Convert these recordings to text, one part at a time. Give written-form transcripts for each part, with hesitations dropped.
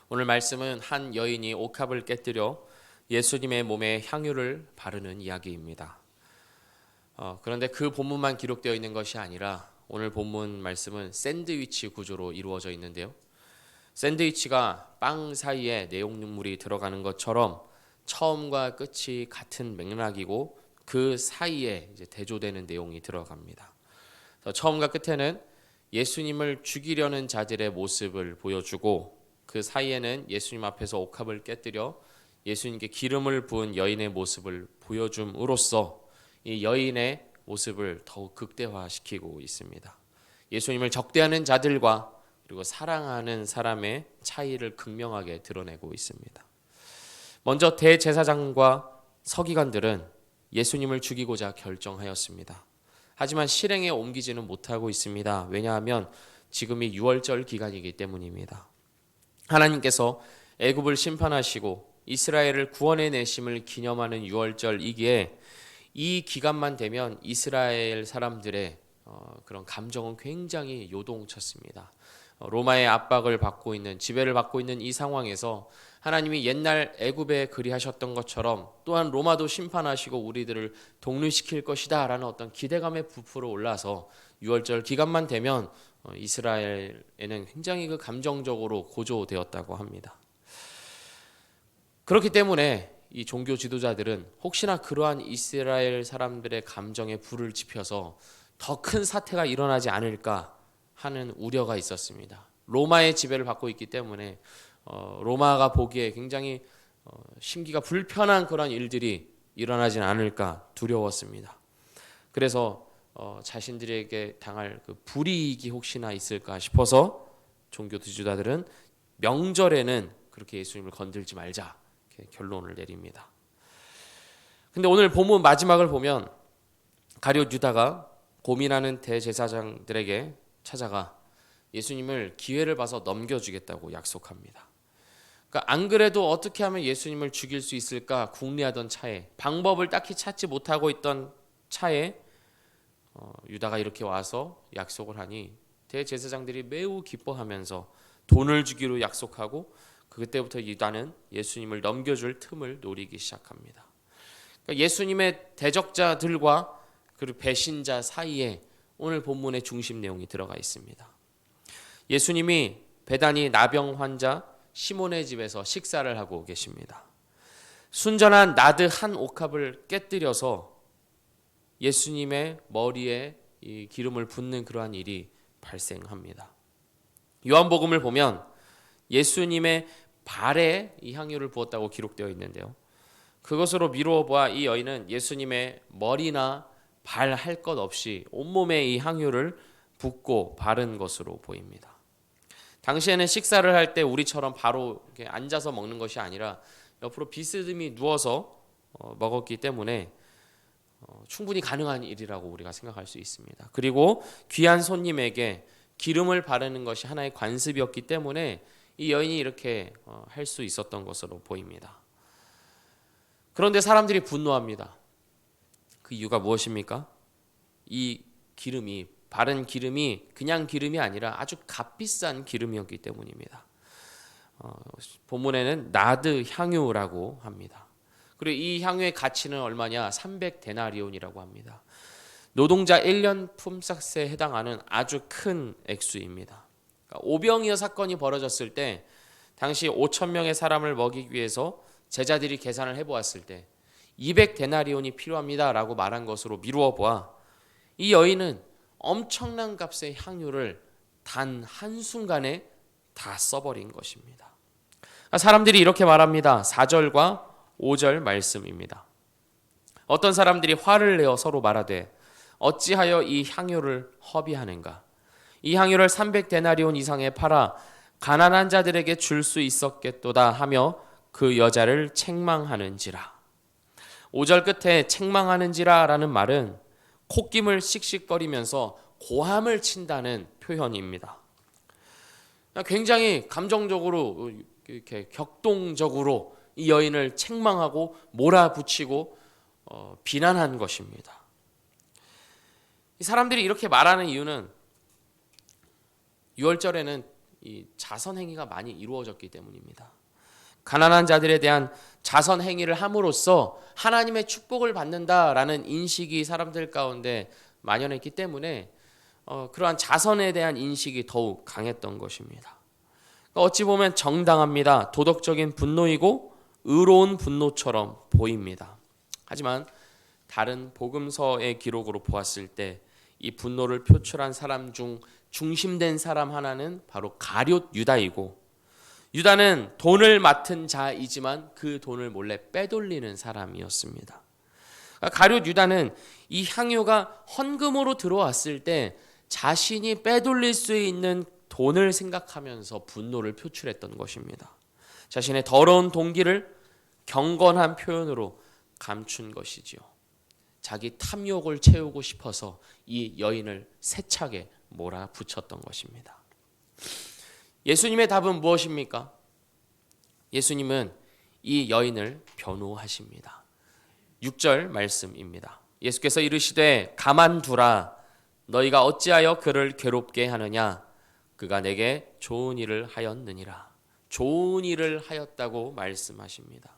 오늘 말씀은 한 여인이 옥합을 깨뜨려 예수님의 몸에 향유를 바르는 이야기입니다. 그런데 그 본문만 기록되어 있는 것이 아니라 오늘 본문 말씀은 샌드위치 구조로 이루어져 있는데요. 샌드위치가 빵 사이에 내용물이 들어가는 것처럼 처음과 끝이 같은 맥락이고 그 사이에 이제 대조되는 내용이 들어갑니다. 처음과 끝에는 예수님을 죽이려는 자들의 모습을 보여주고 그 사이에는 예수님 앞에서 옥합을 깨뜨려 예수님께 기름을 부은 여인의 모습을 보여줌으로써 이 여인의 모습을 더욱 극대화시키고 있습니다. 예수님을 적대하는 자들과 그리고 사랑하는 사람의 차이를 극명하게 드러내고 있습니다. 먼저 대제사장과 서기관들은 예수님을 죽이고자 결정하였습니다. 하지만 실행에 옮기지는 못하고 있습니다. 왜냐하면 지금이 유월절 기간이기 때문입니다. 하나님께서 애굽을 심판하시고 이스라엘을 구원해 내심을 기념하는 유월절이기에 이 기간만 되면 이스라엘 사람들의 그런 감정은 굉장히 요동쳤습니다. 로마의 압박을 받고 있는, 지배를 받고 있는 이 상황에서 하나님이 옛날 애굽에 그리하셨던 것처럼 또한 로마도 심판하시고 우리들을 독립시킬 것이다 라는 어떤 기대감에 부풀어 올라서 유월절 기간만 되면 이스라엘에는 굉장히 그 감정적으로 고조되었다고 합니다. 그렇기 때문에 이 종교 지도자들은 혹시나 그러한 이스라엘 사람들의 감정에 불을 지펴서 더 큰 사태가 일어나지 않을까 하는 우려가 있었습니다. 로마의 지배를 받고 있기 때문에 로마가 보기에 굉장히 심기가 불편한 그런 일들이 일어나지 않을까 두려웠습니다. 그래서 자신들에게 당할 그 불이익이 혹시나 있을까 싶어서 종교 지도자들은 명절에는 그렇게 예수님을 건들지 말자 이렇게 결론을 내립니다. 근데 오늘 본문 마지막을 보면 가룟 유다가 고민하는 대제사장들에게 찾아가 예수님을 기회를 봐서 넘겨주겠다고 약속합니다. 그러니까 안 그래도 어떻게 하면 예수님을 죽일 수 있을까 궁리하던 차에, 방법을 딱히 찾지 못하고 있던 차에 유다가 이렇게 와서 약속을 하니 대제사장들이 매우 기뻐하면서 돈을 주기로 약속하고 그때부터 유다는 예수님을 넘겨줄 틈을 노리기 시작합니다. 그러니까 예수님의 대적자들과 그리고 배신자 사이에 오늘 본문의 중심 내용이 들어가 있습니다. 예수님이 베다니 나병 환자 시몬의 집에서 식사를 하고 계십니다. 순전한 나드 한 옥합을 깨뜨려서 예수님의 머리에 이 기름을 붓는 그러한 일이 발생합니다. 요한복음을 보면 예수님의 발에 이 향유를 부었다고 기록되어 있는데요. 그것으로 미루어 보아 이 여인은 예수님의 머리나 발 할 것 없이 온몸에 이 향유를 붓고 바른 것으로 보입니다. 당시에는 식사를 할 때 우리처럼 바로 이렇게 앉아서 먹는 것이 아니라 옆으로 비스듬히 누워서 먹었기 때문에 충분히 가능한 일이라고 우리가 생각할 수 있습니다. 그리고 귀한 손님에게 기름을 바르는 것이 하나의 관습이었기 때문에 이 여인이 이렇게 할 수 있었던 것으로 보입니다. 그런데 사람들이 분노합니다. 그 이유가 무엇입니까? 이 기름이, 바른 기름이 그냥 기름이 아니라 아주 값비싼 기름이었기 때문입니다. 본문에는 나드 향유라고 합니다. 그리고 이 향유의 가치는 얼마냐? 300데나리온이라고 합니다. 노동자 1년 품삯에 해당하는 아주 큰 액수입니다. 그러니까 오병이어 사건이 벌어졌을 때 당시 5천 명의 사람을 먹이기 위해서 제자들이 계산을 해보았을 때 200데나리온이 필요합니다라고 말한 것으로 미루어 보아 이 여인은 엄청난 값의 향유를 단 한순간에 다 써버린 것입니다. 사람들이 이렇게 말합니다. 4절과 5절 말씀입니다. 어떤 사람들이 화를 내어 서로 말하되 어찌하여 이 향유를 허비하는가? 이 향유를 300데나리온 이상에 팔아 가난한 자들에게 줄 수 있었겠도다 하며 그 여자를 책망하는지라. 5절 끝에 책망하는지라 라는 말은 콧김을 씩씩거리면서 고함을 친다는 표현입니다. 굉장히 감정적으로 이렇게 격동적으로 이 여인을 책망하고 몰아붙이고 비난한 것입니다. 이 사람들이 이렇게 말하는 이유는 6월절에는 이 자선 행위가 많이 이루어졌기 때문입니다. 가난한 자들에 대한 자선 행위를 함으로써 하나님의 축복을 받는다라는 인식이 사람들 가운데 만연했기 때문에 그러한 자선에 대한 인식이 더욱 강했던 것입니다. 어찌 보면 정당합니다. 도덕적인 분노이고 의로운 분노처럼 보입니다. 하지만 다른 복음서의 기록으로 보았을 때 이 분노를 표출한 사람 중 중심된 사람 하나는 바로 가룟 유다이고, 유다는 돈을 맡은 자이지만 그 돈을 몰래 빼돌리는 사람이었습니다. 가룟 유다는 이 향유가 헌금으로 들어왔을 때 자신이 빼돌릴 수 있는 돈을 생각하면서 분노를 표출했던 것입니다. 자신의 더러운 동기를 경건한 표현으로 감춘 것이지요. 자기 탐욕을 채우고 싶어서 이 여인을 세차게 몰아붙였던 것입니다. 예수님의 답은 무엇입니까? 예수님은 이 여인을 변호하십니다. 6절 말씀입니다. 예수께서 이르시되 가만두라, 너희가 어찌하여 그를 괴롭게 하느냐, 그가 내게 좋은 일을 하였느니라. 좋은 일을 하였다고 말씀하십니다.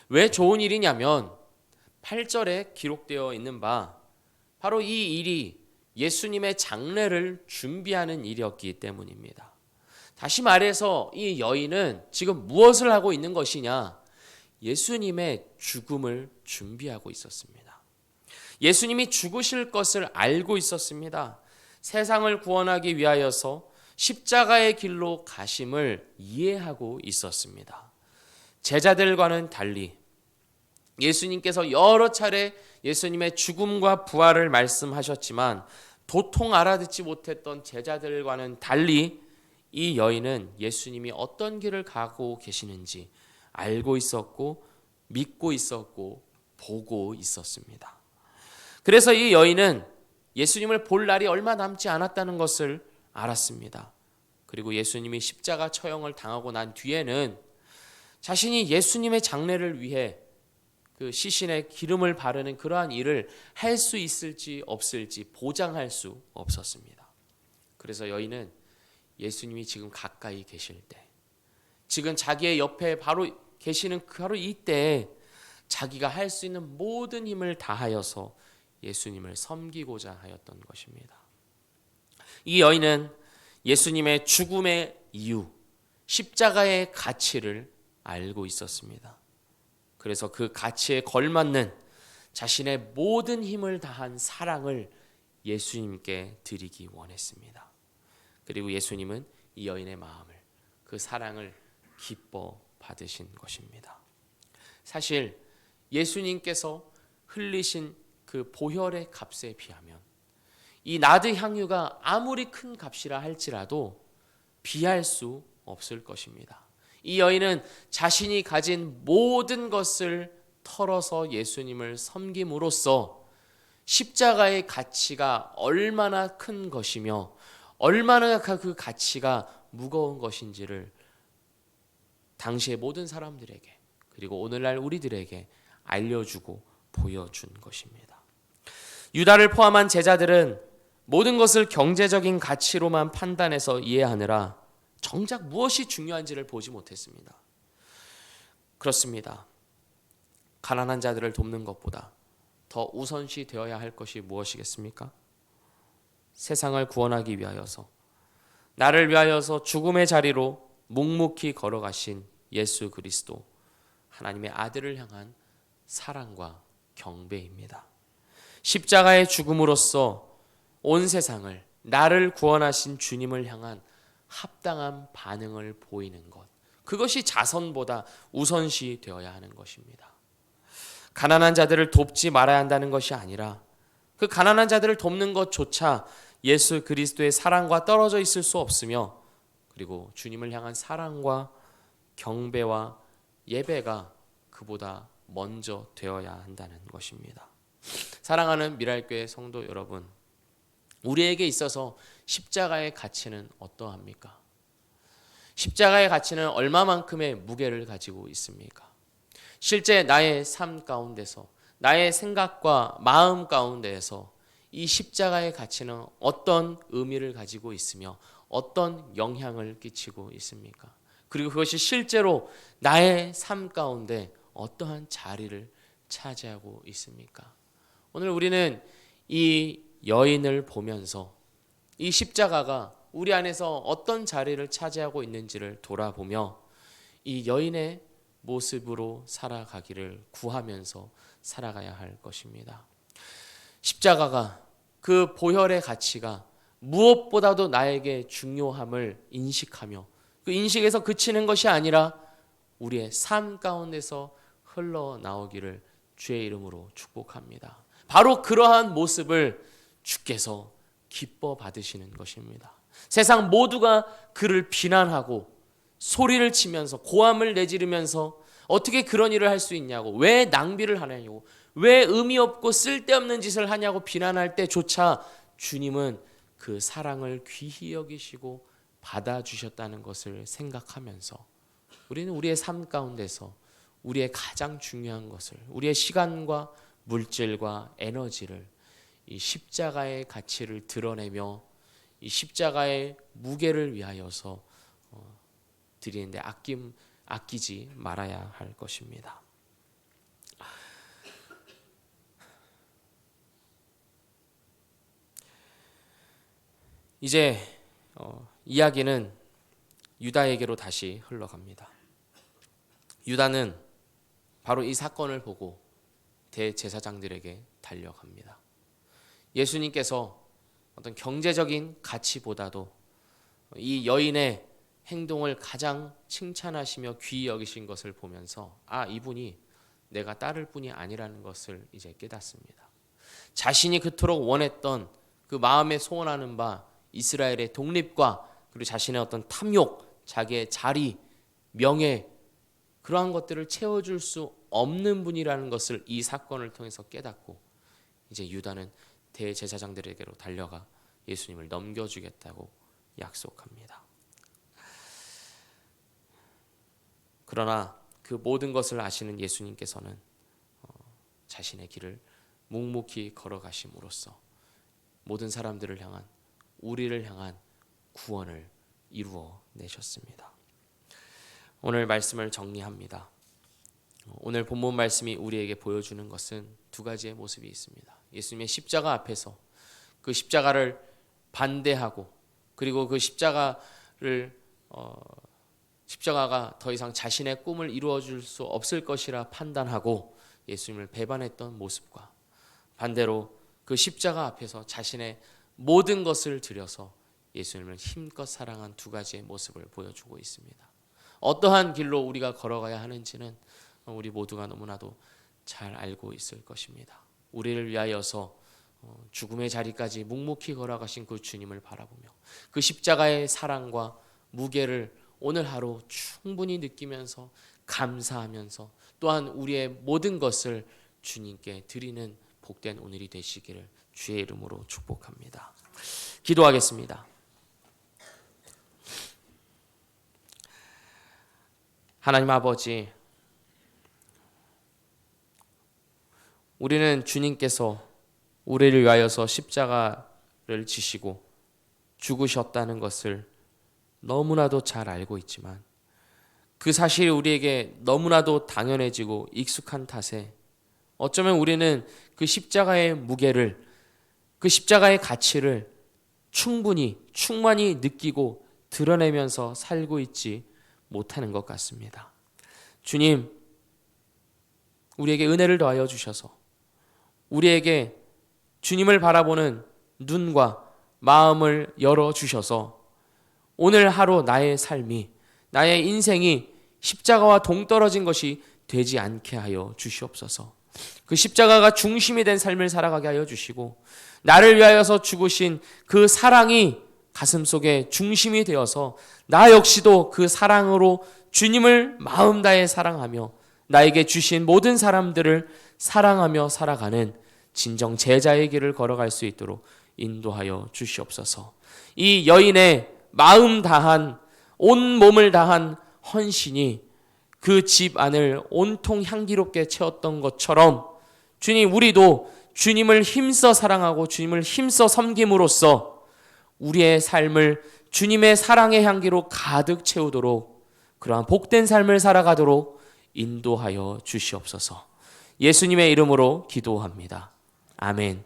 왜 좋은 일이냐면 8절에 기록되어 있는 바 바로 이 일이 예수님의 장례를 준비하는 일이었기 때문입니다. 다시 말해서 이 여인은 지금 무엇을 하고 있는 것이냐? 예수님의 죽음을 준비하고 있었습니다. 예수님이 죽으실 것을 알고 있었습니다. 세상을 구원하기 위하여서 십자가의 길로 가심을 이해하고 있었습니다. 제자들과는 달리 예수님께서 여러 차례 예수님의 죽음과 부활을 말씀하셨지만 도통 알아듣지 못했던 제자들과는 달리 이 여인은 예수님이 어떤 길을 가고 계시는지 알고 있었고 믿고 있었고 보고 있었습니다. 그래서 이 여인은 예수님을 볼 날이 얼마 남지 않았다는 것을 알았습니다. 그리고 예수님이 십자가 처형을 당하고 난 뒤에는 자신이 예수님의 장례를 위해 그 시신에 기름을 바르는 그러한 일을 할 수 있을지 없을지 보장할 수 없었습니다. 그래서 여인은 예수님이 지금 가까이 계실 때, 지금 자기의 옆에 바로 계시는 바로 이때에 자기가 할 수 있는 모든 힘을 다하여서 예수님을 섬기고자 하였던 것입니다. 이 여인은 예수님의 죽음의 이유, 십자가의 가치를 알고 있었습니다. 그래서 그 가치에 걸맞는 자신의 모든 힘을 다한 사랑을 예수님께 드리기 원했습니다. 그리고 예수님은 이 여인의 마음을, 그 사랑을 기뻐 받으신 것입니다. 사실 예수님께서 흘리신 그 보혈의 값에 비하면 이 나드 향유가 아무리 큰 값이라 할지라도 비할 수 없을 것입니다. 이 여인은 자신이 가진 모든 것을 털어서 예수님을 섬김으로써 십자가의 가치가 얼마나 큰 것이며 얼마나 그 가치가 무거운 것인지를 당시의 모든 사람들에게, 그리고 오늘날 우리들에게 알려주고 보여준 것입니다. 유다를 포함한 제자들은 모든 것을 경제적인 가치로만 판단해서 이해하느라 정작 무엇이 중요한지를 보지 못했습니다. 그렇습니다. 가난한 자들을 돕는 것보다 더 우선시 되어야 할 것이 무엇이겠습니까? 세상을 구원하기 위하여서, 나를 위하여서 죽음의 자리로 묵묵히 걸어가신 예수 그리스도, 하나님의 아들을 향한 사랑과 경배입니다. 십자가의 죽음으로써 온 세상을, 나를 구원하신 주님을 향한 합당한 반응을 보이는 것, 그것이 자선보다 우선시 되어야 하는 것입니다. 가난한 자들을 돕지 말아야 한다는 것이 아니라 그 가난한 자들을 돕는 것조차 예수 그리스도의 사랑과 떨어져 있을 수 없으며, 그리고 주님을 향한 사랑과 경배와 예배가 그보다 먼저 되어야 한다는 것입니다. 사랑하는 미랄교회 성도 여러분, 우리에게 있어서 십자가의 가치는 어떠합니까? 십자가의 가치는 얼마만큼의 무게를 가지고 있습니까? 실제 나의 삶 가운데서, 나의 생각과 마음 가운데에서 이 십자가의 가치는 어떤 의미를 가지고 있으며 어떤 영향을 끼치고 있습니까? 그리고 그것이 실제로 나의 삶 가운데 어떠한 자리를 차지하고 있습니까? 오늘 우리는 이 여인을 보면서 이 십자가가 우리 안에서 어떤 자리를 차지하고 있는지를 돌아보며 이 여인의 모습으로 살아가기를 구하면서 살아가야 할 것입니다. 십자가가 그 보혈의 가치가 무엇보다도 나에게 중요함을 인식하며 그 인식에서 그치는 것이 아니라 우리의 삶 가운데서 흘러나오기를 주의 이름으로 축복합니다. 바로 그러한 모습을 주께서 기뻐 받으시는 것입니다. 세상 모두가 그를 비난하고 소리를 치면서 고함을 내지르면서 어떻게 그런 일을 할 수 있냐고, 왜 낭비를 하냐고, 왜 의미 없고 쓸데없는 짓을 하냐고 비난할 때조차 주님은 그 사랑을 귀히 여기시고 받아주셨다는 것을 생각하면서 우리는 우리의 삶 가운데서 우리의 가장 중요한 것을, 우리의 시간과 물질과 에너지를 이 십자가의 가치를 드러내며 이 십자가의 무게를 위하여서 드리는데 아끼지 말아야 할 것입니다. 이제 이야기는 유다에게로 다시 흘러갑니다. 유다는 바로 이 사건을 보고 대제사장들에게 달려갑니다. 예수님께서 어떤 경제적인 가치보다도 이 여인의 행동을 가장 칭찬하시며 귀히 여기신 것을 보면서 이분이 내가 따를 뿐이 아니라는 것을 이제 깨닫습니다. 자신이 그토록 원했던 그 마음에 소원하는 바 이스라엘의 독립과 그리고 자신의 어떤 탐욕, 자기의 자리, 명예, 그러한 것들을 채워줄 수 없는 분이라는 것을 이 사건을 통해서 깨닫고 이제 유다는 대제사장들에게로 달려가 예수님을 넘겨주겠다고 약속합니다. 그러나 그 모든 것을 아시는 예수님께서는 자신의 길을 묵묵히 걸어가심으로써 모든 사람들을 향한, 우리를 향한 구원을 이루어 내셨습니다. 오늘 말씀을 정리합니다. 오늘 본문 말씀이 우리에게 보여주는 것은 두 가지의 모습이 있습니다. 예수님의 십자가 앞에서 그 십자가를 반대하고 그리고 그 십자가가 더 이상 자신의 꿈을 이루어줄 수 없을 것이라 판단하고 예수님을 배반했던 모습과 반대로 그 십자가 앞에서 자신의 모든 것을 들여서 예수님을 힘껏 사랑한 두 가지의 모습을 보여주고 있습니다. 어떠한 길로 우리가 걸어가야 하는지는 우리 모두가 너무나도 잘 알고 있을 것입니다. 우리를 위하여서 죽음의 자리까지 묵묵히 걸어가신 그 주님을 바라보며 그 십자가의 사랑과 무게를 오늘 하루 충분히 느끼면서 감사하면서 또한 우리의 모든 것을 주님께 드리는 복된 오늘이 되시기를 주의 이름으로 축복합니다. 기도하겠습니다. 하나님 아버지, 우리는 주님께서 우리를 위하여서 십자가를 지시고 죽으셨다는 것을 너무나도 잘 알고 있지만 그 사실이 우리에게 너무나도 당연해지고 익숙한 탓에 어쩌면 우리는 그 십자가의 무게를, 그 십자가의 가치를 충만히 느끼고 드러내면서 살고 있지 못하는 것 같습니다. 주님, 우리에게 은혜를 더하여 주셔서 우리에게 주님을 바라보는 눈과 마음을 열어주셔서 오늘 하루 나의 삶이, 나의 인생이 십자가와 동떨어진 것이 되지 않게 하여 주시옵소서. 그 십자가가 중심이 된 삶을 살아가게 하여 주시고 나를 위하여서 죽으신 그 사랑이 가슴속에 중심이 되어서 나 역시도 그 사랑으로 주님을 마음 다해 사랑하며 나에게 주신 모든 사람들을 사랑하며 살아가는 진정 제자의 길을 걸어갈 수 있도록 인도하여 주시옵소서. 이 여인의 마음 다한, 온 몸을 다한 헌신이 그 집 안을 온통 향기롭게 채웠던 것처럼 주님, 우리도 주님을 힘써 사랑하고 주님을 힘써 섬김으로써 우리의 삶을 주님의 사랑의 향기로 가득 채우도록 그러한 복된 삶을 살아가도록 인도하여 주시옵소서. 예수님의 이름으로 기도합니다. 아멘.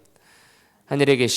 하늘에 계신